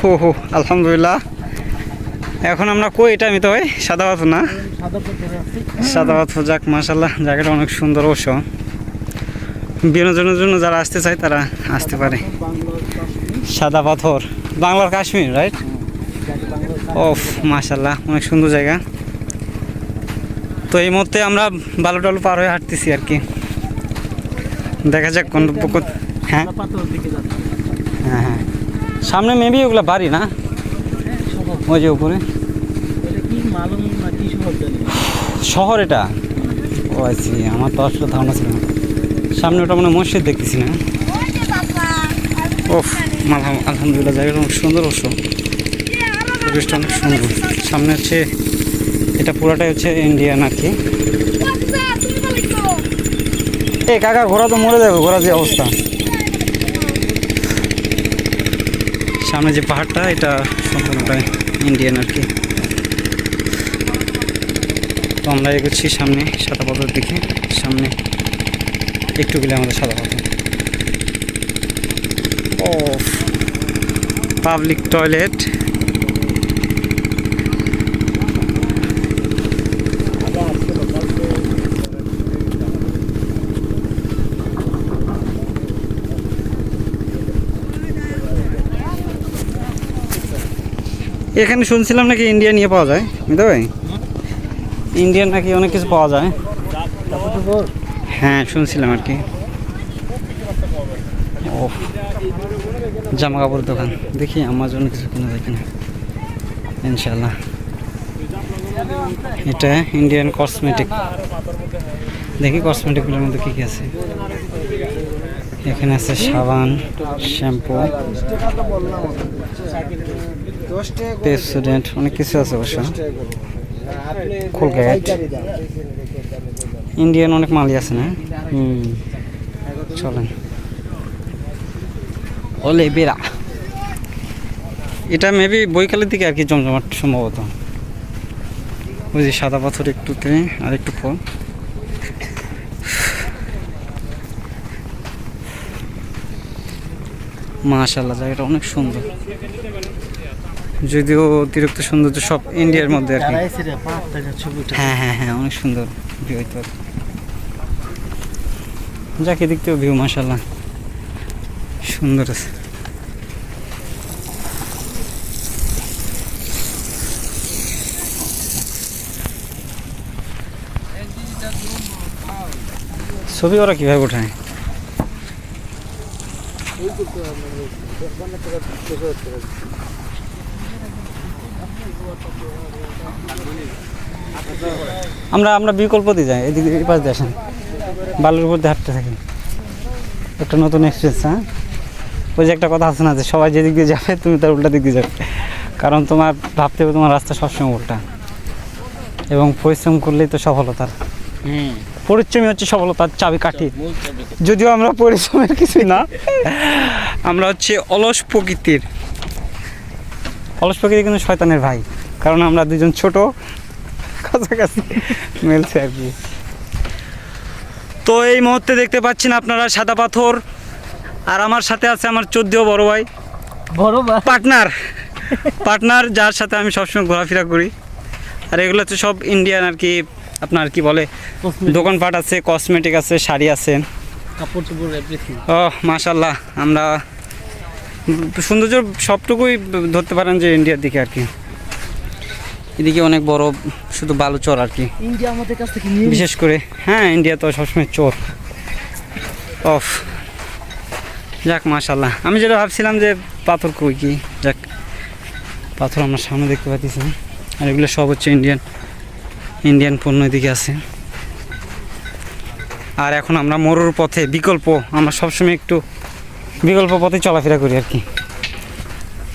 হো আলহামদুলিল্লাহ। এখন আমরা কই এটা আমি তো ভাই সাদা পাথর না, সাদা পাথর। যাক মাশাল্লাহ, জায়গাটা অনেক সুন্দর। অবশ্য বিনোদনের জন্য যারা আসতে চায় তারা আসতে পারে। সাদা পাথর বাংলার কাশ্মীর, রাইট? ওফ মাশাল্লাহ, অনেক সুন্দর জায়গা। তো এই মুহূর্তে আমরা বালু টালু পার হয়ে হাঁটতেছি আর কি। দেখা যাক কোন। হ্যাঁ হ্যাঁ হ্যাঁ, সামনে মেবি ওগুলো বাড়ি না, ওই যে উপরে শহর এটা। ও আছি, আমার তো আসলে ধারণা ছিল না। সামনে ওটা মানে মসজিদ দেখতেছি না। ওফ আলহামদুলিল্লাহ, জায়গাটা অনেক সুন্দর। অবশ্য পরিবেশটা অনেক সুন্দর। সামনে হচ্ছে এটা পুরাটাই হচ্ছে ইন্ডিয়ান আর কি। এই কাকা, ঘোড়া তো মরে যাবে, ঘোড়া যে অবস্থা। সামনে যে পাহাড়টা এটা সম্পূর্ণটাই ইন্ডিয়ান আর কি। তো আমরা এগোচ্ছি সামনে সাদা পাথর দিকে। সামনে একটু গেলে আমাদের সাদা পাথর। ও পাবলিক টয়লেট। এখানে শুনছিলাম নাকি ইন্ডিয়ান নিয়ে পাওয়া যায়, বুঝতে ভাই? ইন্ডিয়ান নাকি অনেক কিছু পাওয়া যায়। হ্যাঁ শুনছিলাম আর কি। ও জামা কাপড়ের দোকান, দেখি আমার জন্য কিছু কেনা যায় কিনা ইনশাল্লাহ। এটা ইন্ডিয়ান কসমেটিক। দেখি কসমেটিকগুলোর মধ্যে কী কী আছে। এখানে আছে সাবান, শ্যাম্পু, পেপসোডেন্ট, অনেক কিছু আছে অবশ্য। কোলগেট, ইন্ডিয়ান অনেক মালই আছে না। চলেন। ওলে বেড়া, এটা মেবি বৈকালের দিকে আর কি জমজমাট সম্ভবত। ওই যে সাদা পাথর একটুতে আর একটু পর। মাশাআল্লাহ, জায়গাটা অনেক সুন্দর। যদিও অতিরিক্ত সৌন্দর্য সব ইন্ডিয়ার মধ্যে আর কি। হ্যাঁ হ্যাঁ হ্যাঁ, অনেক সুন্দর ভিউ হইতে পারে। যাকে দেখতেও ভিউ মাশাআল্লাহ সুন্দর আছে। ছবি ওরা কীভাবে ওঠায়? আমরা বিকল্প দিয়ে যাই, এদিকে এই পাশ দিয়ে আসেন, বালুর উপর দিয়ে হাঁটতে থাকি। একটা নতুন এক্সপিরিয়েন্স। হ্যাঁ, ওই যে একটা কথা আছে না যে সবাই যেদিক দিয়ে যাবে তুমি তার উল্টা দিক দিয়ে যাবে, কারণ তোমার ভাবতে হবে তোমার রাস্তা সবসময় উল্টা। এবং পরিশ্রম করলেই তো সফলতার। পরিশ্রমই হচ্ছে সফলতার চাবিকাঠি। যদিও আমরা পরিশ্রমের কিছুই না, আমরা হচ্ছে অলস প্রকৃতির। অলস প্রকৃতি কিন্তু শয়তানের ভাই, কারণ আমরা দুজন ছোট, কাছাকাছি মিলছে আর কি। তো এই মুহূর্তে দেখতে পাচ্ছেন আপনারা সাদা পাথর, আর আমার সাথে আছে আমার 14 বড় ভাই, পার্টনার, যার সাথে আমি সবসময় ঘোরাফেরা করি। আর এগুলো হচ্ছে সব ইন্ডিয়ান আর কি। আপনার কি বলে, দোকানপাট আছে, কসমেটিক আছে, শাড়ি আছে, কাপড় চোপড়, এভরিথিং। ও মাশাআল্লাহ, আমরা সৌন্দর্য সবটুকুই ধরতে পারেন যে ইন্ডিয়ার দিকে আর কি। এদিকে অনেক বড় শুধু বালু চর আর কি, ইন্ডিয়া আমাদের কাছ থেকে বিশেষ করে। হ্যাঁ, ইন্ডিয়া তো সবসময় চোর। অফ যাক মাশাআল্লাহ, আমি যেটা ভাবছিলাম যে পাথর কই কি, যাক পাথর আমার সামনে দেখতে পাচ্ছি। আর এগুলো সব হচ্ছে ইন্ডিয়ান পণ্য এদিকে আছে। আর এখন আমরা মরুর পথে, বিকল্প, আমরা সবসময় একটু বিকল্প পথে চলাফেরা করি আর কি,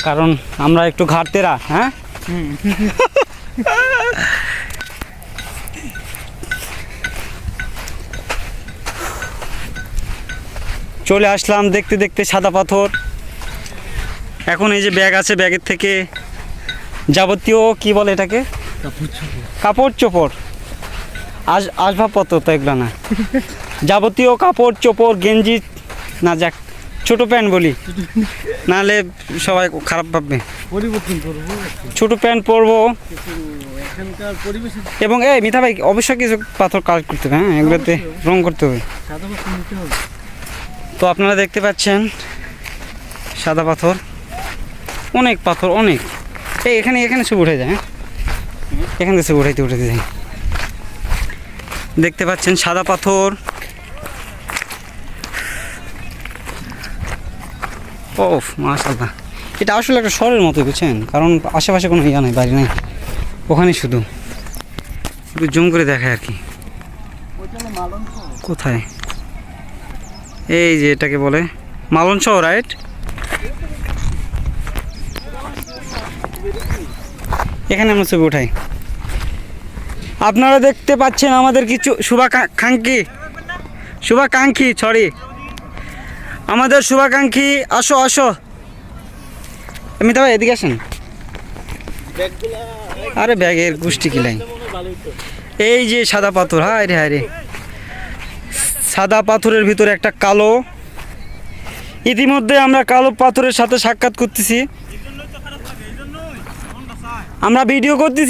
কারণ আমরা একটু ঘাটতেরা। হ্যাঁ চলে আসলাম দেখতে দেখতে সাদা পাথর। এখন এই যে ব্যাগ আছে, ব্যাগের থেকে যাবতীয় কি বলে এটাকে, কাপড় চোপড়, আসবাবপত্র তো এগুলো না, যাবতীয় কাপড় চোপড়, গেঞ্জি না, যাক ছোট প্যান্ট বলি, নাহলে সবাই খারাপ ভাববে। পরিবর্তন করবো, ছোট প্যান্ট পরবো কিছু এখানকার পরিবেশে এবং এই মিথা ভাই অবশ্যই কিছু পাথর কালেক্ট করতে হবে, হ্যাঁ এগুলোতে রং করতে হবে। সাদা পাথর নিতে হবে। তো আপনারা দেখতে পাচ্ছেন সাদা পাথর, অনেক পাথর অনেক। এই এখানে এখানে সব উঠে যায়, হ্যাঁ এখান থেকে সব উঠাইতে যায়। দেখতে পাচ্ছেন সাদা পাথর। ও মাশাআল্লাহ, এটা আসলে একটা শহরের মতো বুঝছেন, কারণ আশেপাশে কোনো ইয়া নাই, বাড়ি নাই, ওখানে শুধু একটু জুম করে দেখায় আর কি। কোথায়? এই যে এটাকে বলে মালন শহর, রাইট? এখানে আমরা ছবি উঠাই। আপনারা দেখতে পাচ্ছেন আমাদের কিছু শুভাকাঙ্ক্ষী সরি, আমাদের শুভাকাঙ্ক্ষী। আসো আসো মিতা ভাই এদিকে আসেন। আরে ব্যাগের গোষ্ঠী কিলাই। এই যে সাদা পাথর, হায় রে হায় রে, সাদা পাথরের ভিতরে একটা কালো। ইতিমধ্যে আমরা কালো পাথরের সাথে সাক্ষাৎ করতেছি, আমরা ভিডিও করতেছি।